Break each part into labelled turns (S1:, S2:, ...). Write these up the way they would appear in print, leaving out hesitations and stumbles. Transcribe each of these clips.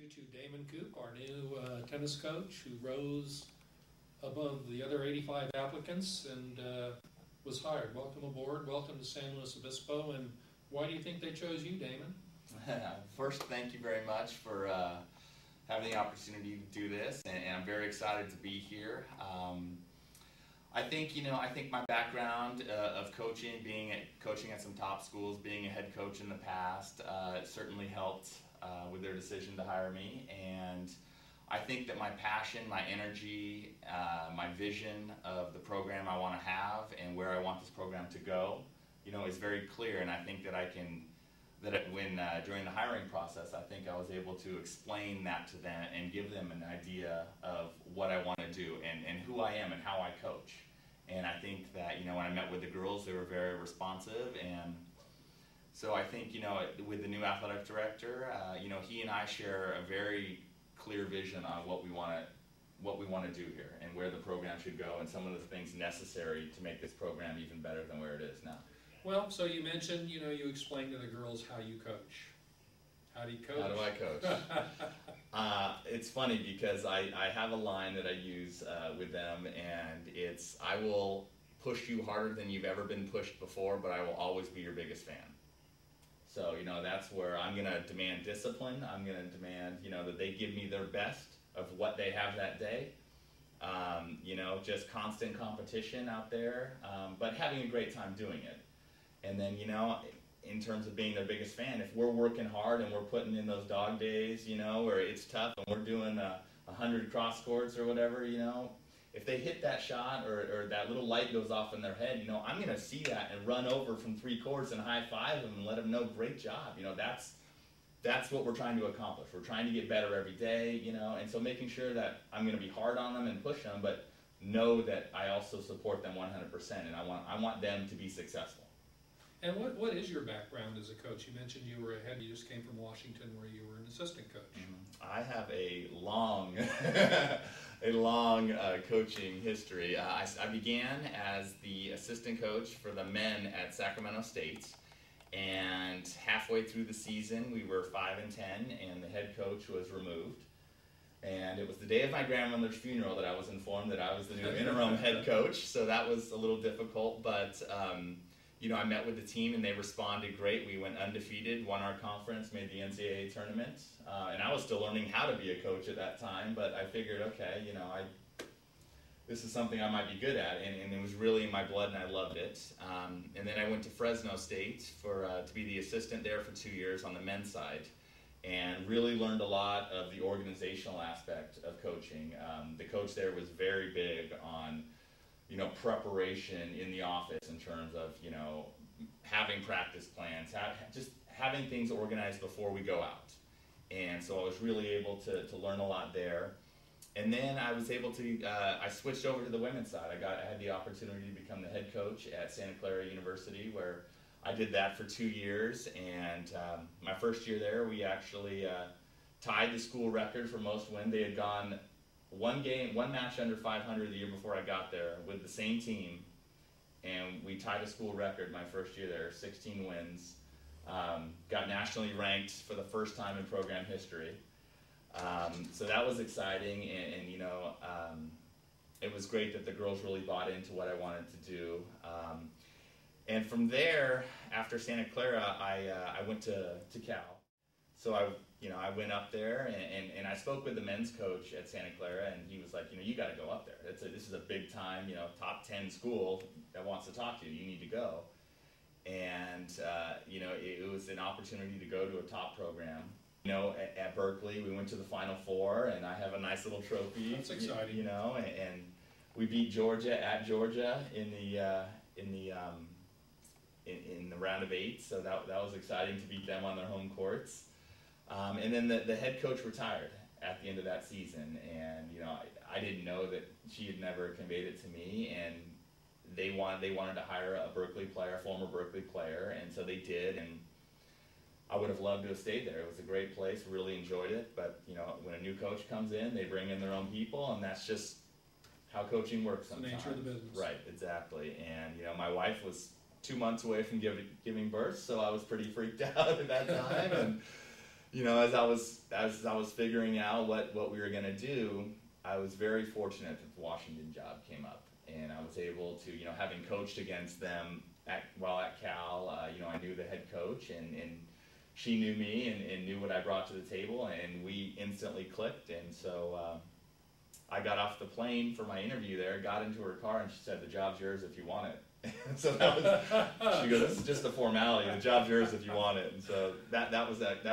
S1: you to Damon Coupe, our new tennis coach who rose above the other 85 applicants and was hired. Welcome aboard. Welcome to San Luis Obispo. And why do you think they chose you, Damon?
S2: First, thank you very much for having the opportunity to do this, and I'm very excited to be here. I think my background of coaching, coaching at some top schools, being a head coach in the past, certainly helped with their decision to hire me. And I think that my passion, my energy, my vision of the program I want to have and where I want this program to go, is very clear. And I think that during the hiring process, I think I was able to explain that to them and give them an idea of what I want to do and who I am and how I coach. And I think that, when I met with the girls, they were very responsive. And so I think, with the new athletic director, he and I share a very clear vision on what we want to do here and where the program should go and some of the things necessary to make this program even better than where it is now.
S1: Well, so you mentioned, you explained to the girls how you coach. How do you coach?
S2: How do I coach? It's funny because I have a line that I use with them, and it's, I will push you harder than you've ever been pushed before, but I will always be your biggest fan. So, that's where I'm going to demand discipline. I'm going to demand, that they give me their best of what they have that day. Just constant competition out there, but having a great time doing it. And then, in terms of being their biggest fan, if we're working hard and we're putting in those dog days, where it's tough and we're doing 100 cross courts or whatever, if they hit that shot or that little light goes off in their head, I'm going to see that and run over from 3 courts and high five them and let them know, great job. That's what we're trying to accomplish. We're trying to get better every day, and so making sure that I'm going to be hard on them and push them, but know that I also support them 100%, and I want them to be successful.
S1: And what is your background as a coach? You mentioned you were you just came from Washington where you were an assistant coach.
S2: I have a long, coaching history. I began as the assistant coach for the men at Sacramento State, and halfway through the season we were 5-10, and the head coach was removed. And it was the day of my grandmother's funeral that I was informed that I was the new interim head coach, so that was a little difficult, but I met with the team and they responded great. We went undefeated, won our conference, made the NCAA tournament. And I was still learning how to be a coach at that time, but I figured, okay, this is something I might be good at. And it was really in my blood and I loved it. And then I went to Fresno State to be the assistant there for 2 years on the men's side. And really learned a lot of the organizational aspect of coaching. The coach there was very big on preparation in the office in terms of, having practice plans, just having things organized before we go out. And so I was really able to learn a lot there. And then I was able to, I switched over to the women's side. I had the opportunity to become the head coach at Santa Clara University, where I did that for 2 years. And my first year there, we actually tied the school record for most wins. They had gone one match under 500 the year before I got there with the same team, and we tied a school record my first year there, 16 wins. Got nationally ranked for the first time in program history. So that was exciting, and it was great that the girls really bought into what I wanted to do. And from there, after Santa Clara, I went to Cal. So I went up there and I spoke with the men's coach at Santa Clara, and he was like, you got to go up there. This is a big time, top 10 school that wants to talk to you. You need to go. And it was an opportunity to go to a top program. At Berkeley, we went to the Final Four, and I have a nice little trophy.
S1: That's exciting.
S2: And we beat Georgia at Georgia in the round of 8. So that was exciting to beat them on their home courts. And then the head coach retired at the end of that season, and I didn't know that she had never conveyed it to me, and they wanted to hire a former Berkeley player, and so they did, and I would have loved to have stayed there. It was a great place, really enjoyed it, but when a new coach comes in, they bring in their own people, and that's just how coaching works sometimes.
S1: The nature of the business.
S2: Right, exactly. And my wife was 2 months away from giving birth, so I was pretty freaked out at that time, and as I was figuring out what we were going to do, I was very fortunate that the Washington job came up, and I was able to, having coached against them while at Cal, I knew the head coach, and she knew me and knew what I brought to the table, and we instantly clicked. And so I got off the plane for my interview there, got into her car, and she said, "The job's yours if you want it." So she goes, "This is just a formality. The job's yours if you want it." And so that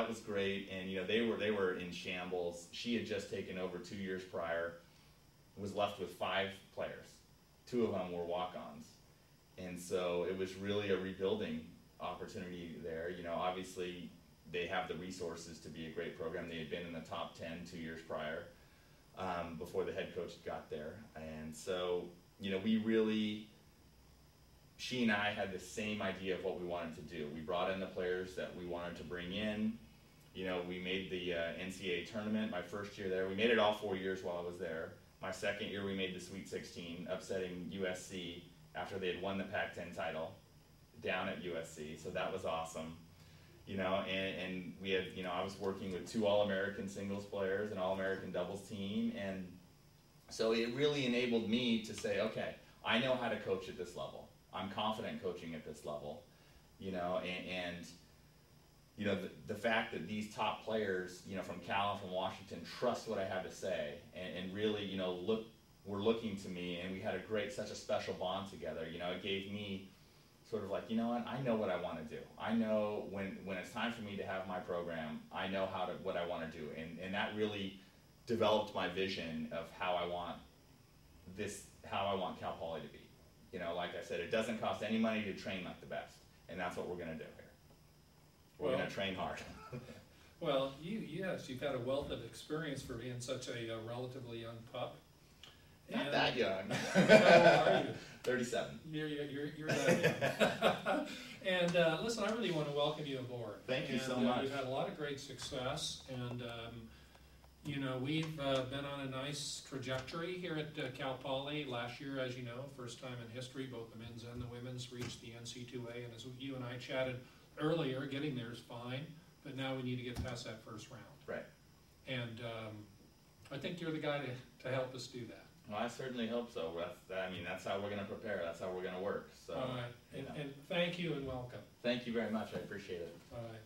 S2: was great. And they were in shambles. She had just taken over 2 years prior, was left with 5 players. 2 of them were walk-ons, and so it was really a rebuilding opportunity there. Obviously they have the resources to be a great program. They had been in the top 10 2 years prior, before the head coach got there. And so she and I had the same idea of what we wanted to do. We brought in the players that we wanted to bring in. We made the NCAA tournament my first year there. We made it all 4 years while I was there. My second year we made the Sweet 16, upsetting USC after they had won the Pac-10 title down at USC. So that was awesome. And we had, I was working with 2 All-American singles players, an All-American doubles team. And so it really enabled me to say, okay, I know how to coach at this level. I'm confident coaching at this level, the fact that these top players, from Cal and from Washington trust what I have to say and really, were looking to me, and we had such a special bond together. It gave me sort of like, I know what I want to do. I know when it's time for me to have my program, I know what I want to do. And that really developed my vision of how I want Cal Poly to be. Like I said, it doesn't cost any money to train like the best, and that's what we're going to do here. We're going to train hard.
S1: Well, you've had a wealth of experience for being such a relatively young pup.
S2: Not that young.
S1: How old are you?
S2: 37.
S1: You're that young. And listen, I really want to welcome you aboard.
S2: Thank you so much.
S1: You've had a lot of great success, and we've been on a nice trajectory here at Cal Poly. Last year, as you know, first time in history, both the men's and the women's reached the NC2A, and as you and I chatted earlier, getting there is fine, but now we need to get past that first round.
S2: Right.
S1: And I think you're the guy to help us do that.
S2: Well, I certainly hope so. That's how we're going to prepare. That's how we're going to work. So,
S1: all right. And thank you and welcome.
S2: Thank you very much. I appreciate it.
S1: All right.